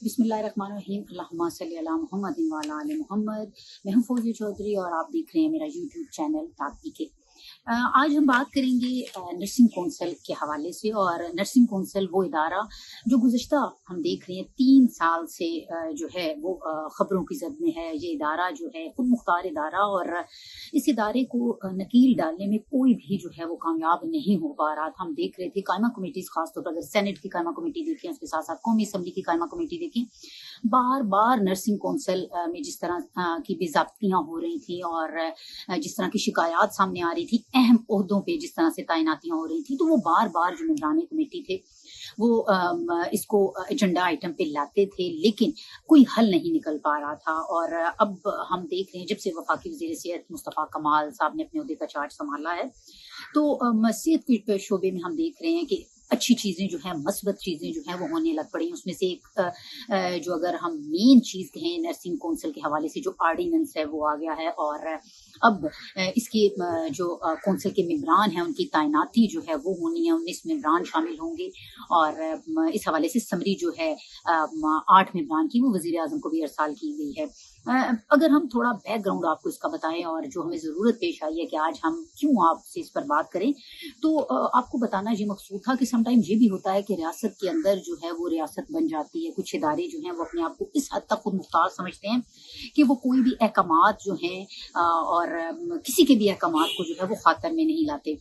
बिस्मिल्लाहिर्रहमानिर्रहीम अल्लाहुम्मा सल्ली अला मुहम्मद व अला आलि मोहम्मद। मैं हूँ फौजी चौधरी और आप देख रहे हैं मेरा यूट्यूब चैनल ताकती के। आज हम बात करेंगे नर्सिंग कौंसिल के हवाले से। और नर्सिंग कौंसिल वो इदारा जो गुज़िश्ता हम देख रहे हैं 3 साल से जो है वो ख़बरों की ज़द में है। ये इदारा जो है खुद मुख्तार इदारा, और इस इदारे को नकील डालने में कोई भी जो है वो कामयाब नहीं हो पा रहा था। हम देख रहे थे कायमा कमेटीज़, खासतौर पर अगर सेनेट की कायमा कमेटी देखें, उसके साथ साथ कौमी असम्बली की कायमा कमेटी देखें, बार बार नर्सिंग कौंसिल में जिस तरह की बेज़ाब्तियाँ हो रही थी और जिस तरह की शिकायत सामने आ रही थी, अहम ओहदों पे जिस तरह से तैनातियां हो रही थी, तो वो बार बार जो निगरानी कमेटी थे वो इसको एजेंडा आइटम पे लाते थे, लेकिन कोई हल नहीं निकल पा रहा था। और अब हम देख रहे हैं जब से वफाकी वज़ीर सेहत मुस्तफ़ा कमाल साहब ने अपने ओहदे का चार्ज संभाला है, तो सेहत के शोबे में हम देख रहे हैं कि अच्छी चीज़ें जो हैं, मस्बत चीज़ें जो हैं वो होने लग पड़ी। उसमें से एक जो अगर हम मेन चीज़ कहें नर्सिंग कौंसिल के हवाले से, जो आर्डिनेंस है वो आ गया है। और अब इसके जो कौंसिल के मेंबरान हैं उनकी तैनाती जो है वो होनी है, 19 मेंबरान शामिल होंगे। और इस हवाले से समरी जो है 8 मेंबरान की वो वज़ीर आज़म को भी अरसाल की गई है। अगर हम थोड़ा बैकग्राउंड आपको इसका बताएं और जो हमें ज़रूरत पेश आई है कि आज हम क्यों आपसे इस पर बात करें, तो आपको बताना ये मकसूद था कि समटाइम ये भी होता है कि रियासत के अंदर जो है वो रियासत बन जाती है। कुछ इदारे जो हैं वो अपने आप को इस हद तक खुद मुख्तार समझते हैं कि वो कोई भी अहकामात जो हैं और किसी के भी अहकामात को जो है वो खातर में नहीं लाते।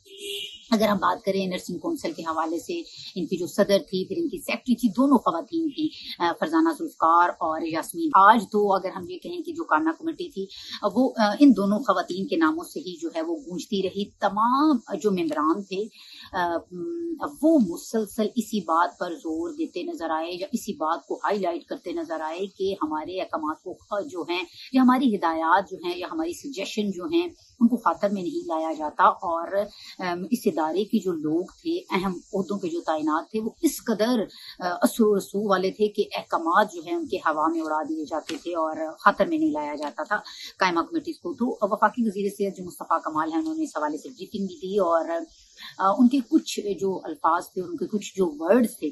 अगर हम बात करें नर्सिंग कौंसिल के हवाले से, इनकी जो सदर थी, फिर इनकी सेक्रेटरी थी, दोनों खवातीन थी, फरजाना जुल्फकार और यास्मीन। आज तो अगर हम ये कहें कि जो कायमा कमेटी थी वो इन दोनों खवातीन के नामों से ही जो है वो गूंजती रही। तमाम जो मेंबरान थे वो मुसलसल इसी बात पर जोर देते नजर आए या इसी बात को हाईलाइट करते नजर आए कि हमारे अहकामात को जो हैं या हमारी हिदायत जो हैं या हमारी सजेशन जो हैं उनको खातर में नहीं लाया जाता। और इस इदारे के जो लोग थे, अहम ओहदों पे जो तैनात थे, वो इस कदर असू रसू वाले थे कि अहकामात जो है उनके हवा में उड़ा दिए जाते थे और खातर में नहीं लाया जाता था कायमा कमेटी को। तो वफाकी वज़ीर सेहत जो मुस्तफ़ा कमाल हैं उन्होंने इस हवाले से ब्रीफिंग भी दी और उनके कुछ जो अल्फाज थे, उनके कुछ जो वर्ड्स थे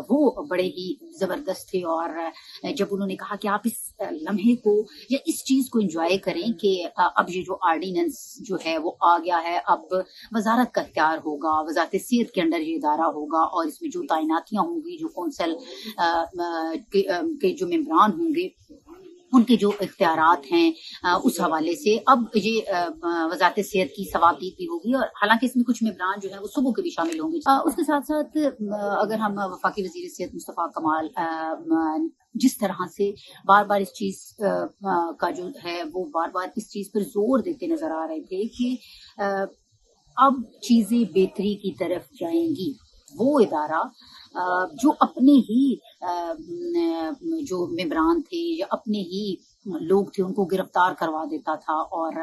वो बड़े ही जबरदस्त थे। और जब उन्होंने कहा कि आप इस लम्हे को या इस चीज को एंजॉय करें कि अब ये जो आर्डिनेंस जो है वो आ गया है, अब वजारत का इख्तियार होगा, वजारत सेहत के अंदर ये इदारा होगा और इसमें जो तैनातियां होंगी, जो कौंसल के जो मेंबरान होंगे उनके जो इख्तियारात हैं उस हवाले से अब ये वजारत सेहत की सवातीत भी होगी। और हालांकि इसमें कुछ मेंबरान जो है वो सुबह के भी शामिल होंगे। उसके साथ साथ अगर हम वफाकी वज़ीर सेहत मुस्तफ़ा कमाल जिस तरह से बार बार इस चीज का जो है वो बार बार इस चीज पर जोर देते नजर आ रहे थे कि अब चीजें बेहतरी की तरफ जाएंगी। वो इदारा जो अपने ही जो मेंबरान थे या अपने ही लोग थे उनको गिरफ्तार करवा देता था। और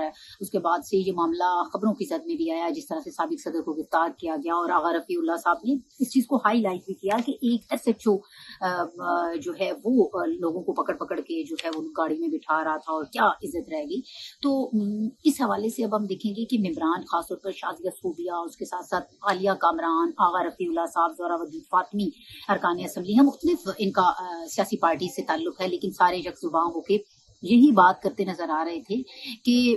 उसके बाद से ये मामला खबरों की सद में भी आया, जिस तरह से साबिक सदर को गिरफ्तार किया गया। और आगा रफीउल्लाह साहब ने इस चीज को हाईलाइट भी किया कि एक SHO जो है वो लोगों को पकड़ पकड़ के जो है वो गाड़ी में बिठा रहा था और क्या इज्जत रहेगी। तो इस हवाले से अब हम देखेंगे कि मेंबरान खासतौर पर शाज़िया सूबिया, उसके साथ साथ आलिया कामरान, आगा रफीउल्लाह साहब, ज़ोहरावर्दी फातमी अरकान असम्बली हैं, मुख्तलिफ इनका सियासी पार्टी से ताल्लुक है, लेकिन सारे यकजुबां होके यही बात करते नजर आ रहे थे कि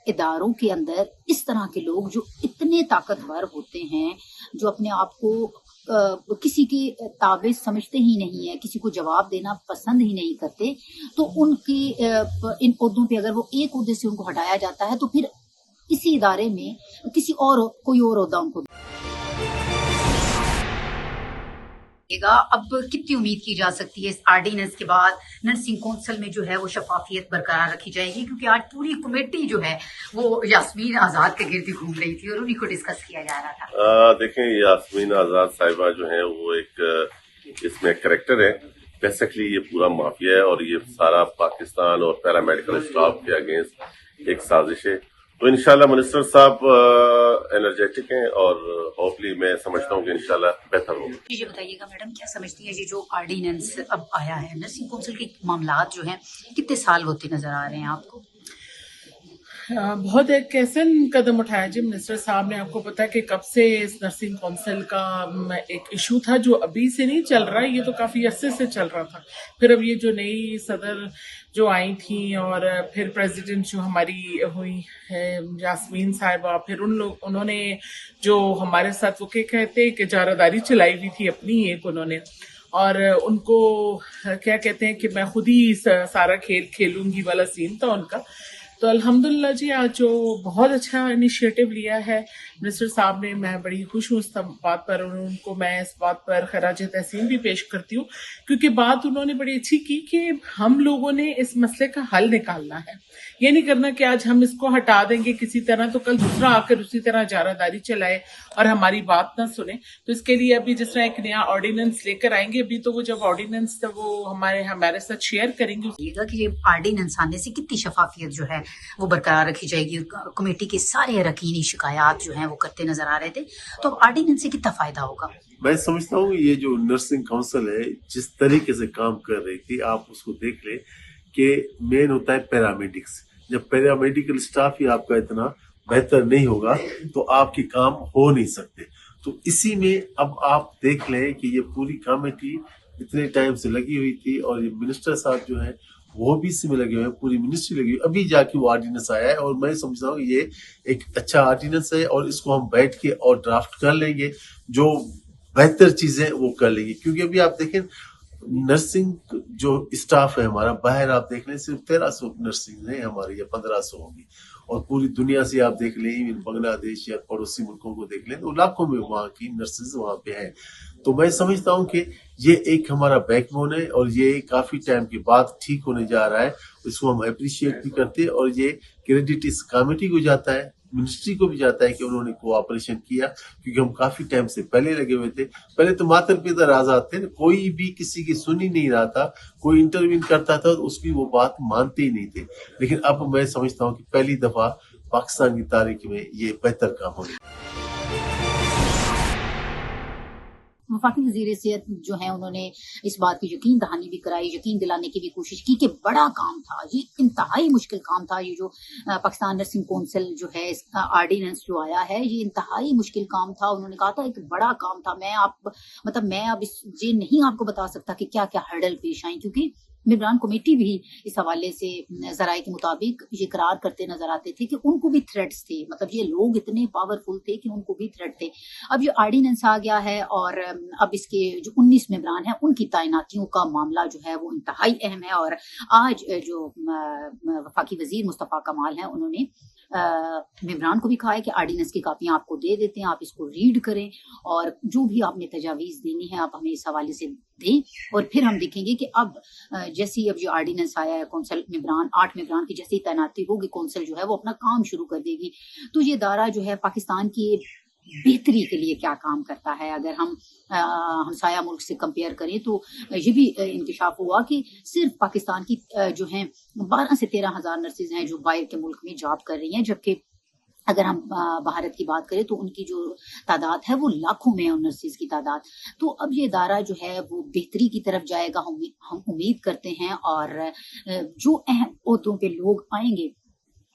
इदारों के अंदर इस तरह के लोग जो इतने ताकतवर होते हैं, जो अपने आप को किसी के ताबे समझते ही नहीं है, किसी को जवाब देना पसंद ही नहीं करते, तो उनकी इन ओहदों पे अगर वो एक ओहदे से उनको हटाया जाता है तो फिर इसी इदारे में किसी और कोई और ओहदा उनको अब कितनी उम्मीद की जा सकती है इस आर्डिनेंस के बाद नर्सिंग कौंसिल में जो है वो शफाफियत बरकरार रखी जाएगी? क्योंकि आज पूरी कमेटी जो है वो यास्मीन आजाद के गिर्द घूम रही थी और उन्हीं को डिस्कस किया जा रहा था। देखें, यास्मीन आजाद साहिबा जो है वो एक इसमें कैरेक्टर है। बेसिकली ये पूरा माफिया है और ये सारा पाकिस्तान और पैरामेडिकल स्टाफ के अगेंस्ट एक साजिश है। तो इंशाल्लाह मिनिस्टर साहब एनर्जेटिक हैं और होपली मैं समझता हूँ कि इंशाल्लाह बेहतर होगा। ये बताइएगा मैडम, क्या समझती है ये जो आर्डिनेंस अब आया है, नर्सिंग कौंसिल के मामलात जो हैं कितने साल होते नजर आ रहे हैं आपको? बहुत एक कैसन कदम उठाया जी मिनिस्टर साहब ने। आपको पता है कि कब से इस नर्सिंग काउंसिल का एक इशू था जो अभी से नहीं चल रहा है, ये तो काफी अरसे से चल रहा था। फिर अब ये जो नई सदर जो आई थी और फिर प्रेसिडेंट जो हमारी हुई है यास्मीन साहिबा, फिर उन्होंने जो हमारे साथ वो क्या कहते हैं कि जारादारी चलाई हुई थी अपनी एक उन्होंने, और उनको क्या कहते हैं कि मैं खुद ही सारा खेल खेलूंगी वाला सीन था उनका। तो अल्हम्दुलिल्लाह जी आज जो बहुत अच्छा इनिशिएटिव लिया है मिनिस्टर साहब ने, मैं बड़ी खुश हूँ इस बात पर, और उनको मैं इस बात पर खराज तहसीन भी पेश करती हूँ, क्योंकि बात उन्होंने बड़ी अच्छी की कि हम लोगों ने इस मसले का हल निकालना है। ये नहीं करना कि आज हम इसको हटा देंगे किसी तरह तो कल दूसरा आकर उसी तरह जारादारी चलाए और हमारी बात ना सुने। तो इसके लिए अभी जिस तरह एक नया ऑर्डिनेंस लेकर आएंगे, अभी तो वो जब ऑर्डिनेंस वो हमारे साथ शेयर करेंगे कि ये ऑर्डिनेंस आने से कितनी शफाफियत जो है वो बरकरार रखी जाएगी। कमेटी के सारे अरकानी शिकायत जो हैं वो करते नजर आ रहे थे, तो ऑर्डिनेंस से कितना फायदा होगा? मैं समझता हूँ ये जो नर्सिंग काउंसिल है जिस तरीके से काम कर रही थी, आप उसको देख ले कि मेन होता है पैरामेडिक्स। जब पैरामेडिकल स्टाफ ही आपका इतना बेहतर नहीं होगा तो आपके काम हो नहीं सकते। तो इसी में अब आप देख लें कि ये पूरी कमेटी इतने टाइम से लगी हुई थी और ये मिनिस्टर साहब जो है वो भी इसी में लगे हुए हैं, पूरी मिनिस्ट्री लगी हुई। अभी जाके वो ऑर्डिनेंस आया है और मैं समझता हूँ ये एक अच्छा ऑर्डिनेंस है और इसको हम बैठ के और ड्राफ्ट कर लेंगे, जो बेहतर चीजें वो कर लेंगे। क्योंकि अभी आप देखें नर्सिंग जो स्टाफ है हमारा, बाहर आप देख लें सिर्फ 1300 नर्सिंग है हमारी या 1500 होंगी, और पूरी दुनिया से आप देख लें बांग्लादेश या पड़ोसी मुल्कों को देख लें तो लाखों में वहाँ की नर्सेज वहाँ पे हैं। तो मैं समझता हूँ कि ये एक हमारा बैकबोन है और ये काफी टाइम के बाद ठीक होने जा रहा है। इसको हम अप्रिशिएट भी करते हैं और ये क्रेडिट इस कमेटी को जाता है, मिनिस्ट्री को भी जाता है कि उन्होंने कोऑपरेशन किया, क्योंकि हम काफी टाइम से पहले लगे हुए थे। पहले तो मातर पितर आजाद थे, कोई भी किसी की सुन ही नहीं रहा था, कोई इंटरव्यू करता था तो उसकी वो बात मानते ही नहीं थे। लेकिन अब मैं समझता हूँ कि पहली दफा पाकिस्तान की तारीख में ये बेहतर काम हो गया। वफाकी वज़ीर सेहत जो है उन्होंने इस बात की यकीन दहानी भी कराई, यकीन दिलाने की भी कोशिश की कि बड़ा काम था, ये इंतहाई मुश्किल काम था। ये जो पाकिस्तान नर्सिंग काउंसिल जो है इसका ऑर्डिनेंस जो आया है ये इंतहाई मुश्किल काम था। उन्होंने कहा था एक बड़ा काम था। मैं अब ये नहीं आपको बता सकता कि क्या क्या हर्डल पेश आई, क्योंकि निगरान कमेटी भी इस हवाले से जराये के मुताबिक ये करार करते नजर आते थे कि उनको भी थ्रेट्स थे, मतलब ये लोग इतने पावरफुल थे कि उनको भी थ्रेट थे। अब ये ऑर्डिनेंस आ गया है और अब इसके जो 19 मेंबरान हैं उनकी तैनातियों का मामला जो है वो इंतहाई अहम है। और आज जो वफाकी वजीर मुस्तफ़ा कमाल हैं उन्होंने मेंबरान को भी कहा है कि ऑर्डिनेंस की कापियां आपको दे देते हैं, आप इसको रीड करें और जो भी आपने तजावीज़ देनी है आप हमें इस हवाले से दें। और फिर हम देखेंगे कि अब जैसी अब जो ऑर्डिनेंस आया है कौंसल मेंबरान 8 मेंबरान की जैसी तैनाती होगी, कौंसल जो है वो अपना काम शुरू कर देगी। तो ये दायरा जो है पाकिस्तान की बेहतरी के लिए क्या काम करता है, अगर हम हमसाया मुल्क से कंपेयर करें तो ये भी इंकशाफ हुआ कि सिर्फ पाकिस्तान की जो है 12 से 13 हजार नर्सेज हैं जो बाहर के मुल्क में जॉब कर रही हैं, जबकि अगर हम भारत की बात करें तो उनकी जो तादाद है वो लाखों में है नर्सेज की तादाद। तो अब ये दायरा जो है वो बेहतरी की तरफ जाएगा, हम उम्मीद करते हैं। और जो अहम ओहदों पे लोग आएंगे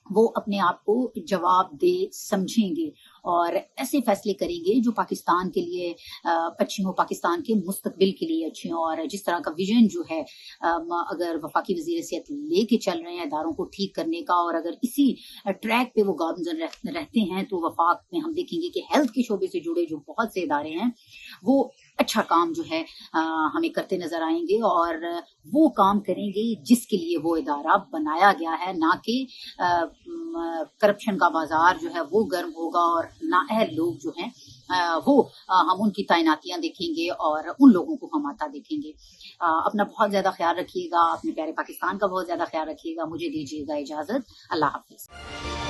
वो अपने आप को जवाब दे समझेंगे और ऐसे फैसले करेंगे जो पाकिस्तान के लिए अच्छे हो, पाकिस्तान के मुस्तकबिल के लिए अच्छे हो। और जिस तरह का विजन जो है अगर वफाकी वजीर सेहत लेके चल रहे हैं इदारों को ठीक करने का, और अगर इसी ट्रैक पे वो गामजन रहते हैं तो वफाक में हम देखेंगे कि हेल्थ के शोबे से जुड़े जो बहुत से इदारे हैं वो अच्छा काम जो है हमें करते नजर आएंगे और वो काम करेंगे जिसके लिए वो इदारा बनाया गया है, ना कि करप्शन का बाजार जो है वो गर्म होगा और नाअहल लोग जो हैं वो हम उनकी तैनातियां देखेंगे और उन लोगों को हम आता देखेंगे। अपना बहुत ज्यादा ख्याल रखिएगा, अपने प्यारे पाकिस्तान का बहुत ज्यादा ख्याल रखिएगा। मुझे दीजिएगा इजाजत, अल्लाह हाफिज।